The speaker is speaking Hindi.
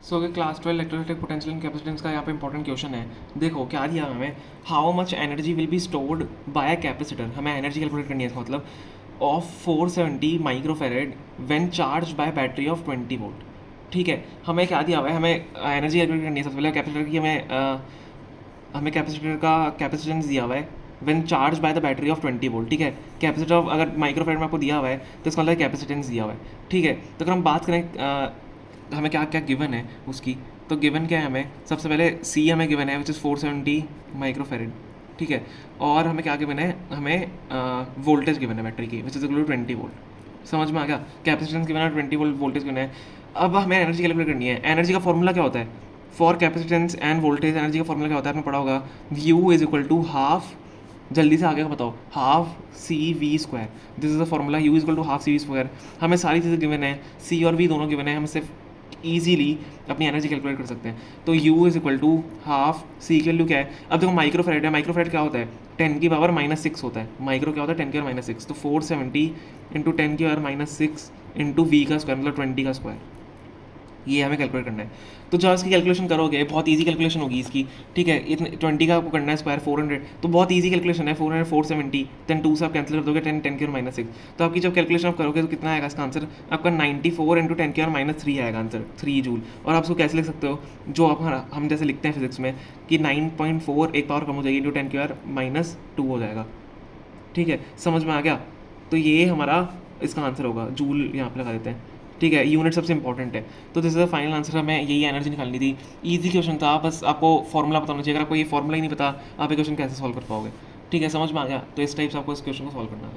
सो अगर class 12 electrostatic potential and capacitance का यहाँ पे इंपॉर्टेंट क्वेश्चन है। देखो क्या दिया है हमें, how much energy will be stored bye capacitor. हमें एनर्जी कैलकुलेट करनी है इसका मतलब of 470 microfarad when charge by battery of 20 volt. ठीक है, हमें क्या दिया हुआ है, हमें एनर्जी कैलकुलेट करनी है। सबसे पहले कैपेसिटर की हमें कैपेसिटर का कैपेसिटेंस दिया हुआ है when charge by the battery of 20 volt. ठीक है, कैपेसिटर ऑफ अगर माइक्रोफेरेड में आपको दिया हुआ है तो इसका मतलब कैपेसिटेंस दिया हुआ है। ठीक है, तो अगर हम बात करें हमें क्या क्या गिवन है उसकी, तो गिवन क्या है, हमें सबसे पहले सी हमें गिवन है विच इज़ 470 माइक्रोफेरेड। ठीक है, और हमें क्या गिवन है, हमें वोल्टेज गिवन है बैटरी की which is equal to 20 volt. समझ में आ गया, कैपेसिटेंस गिवन है, 20 वोल्ट वोल्टेज गिवन है। अब हमें एनर्जी कैलकुलेट करनी है। एनर्जी का फॉर्मूला क्या होता है for capacitance and voltage? Energy का फॉर्मूला क्या होता है, आपने पढ़ा होगा, U is equal to half, जल्दी से आगे बताओ, half C V square. This is the formula, U is equal to half C V square. हमें सारी चीज़ें गिवन है, सी और वी दोनों गिवन है, हम सिर्फ ईजीली अपनी एनर्जी कैलकुलेट कर सकते हैं। तो U is equal to half, C की वैल्यू क्या है, अब देखो माइक्रोफेरेड है, माइक्रोफेरेड क्या होता है, 10⁻⁻6 होता है। माइक्रो क्या होता है, 10⁻⁻6, तो 470 इंटू 10⁻⁻6 इंटू वी का स्क्वायर मतलब 20 का स्क्वायर, ये हमें कैलकुलेट करना है। तो जब इसकी कैलकुलेशन करोगे बहुत इजी कैलकुलेशन होगी इसकी। ठीक है, इतने 20 का आपको करना है स्क्वायर 400, तो बहुत इजी कैलकुलेशन है। 400 470 देन 2 से आप कैंसिल कर दोगे, 10 10⁻⁻6, तो आपकी जब कैलकुलेशन आप करोगे तो कितना आएगा इसका आंसर, आपका 94 इंटू 10⁻³ आएगा आंसर, 3 जूल। और आप उसको कैसे लिख सकते हो, जो आप हम जैसे लिखते हैं फिजिक्स में कि 9.4 एक पावर कम हो जाएगी इंटू 10⁻² हो जाएगा। ठीक है, समझ में आ गया, तो ये हमारा इसका आंसर होगा, जूल यहाँ पे लगा देते हैं। ठीक है, यूनिट सबसे इंपॉर्टेंट है। तो this is the final answer, हमें यही एनर्जी निकालनी थी। इजी क्वेश्चन था, बस आपको फॉर्मूला पता होना चाहिए। अगर आपको ये फॉर्मूला ही नहीं पता, आप ये क्वेश्चन कैसे सॉल्व कर पाओगे। ठीक है, समझ में आ गया, तो इस टाइप से आपको इस क्वेश्चन को सॉल्व करना है।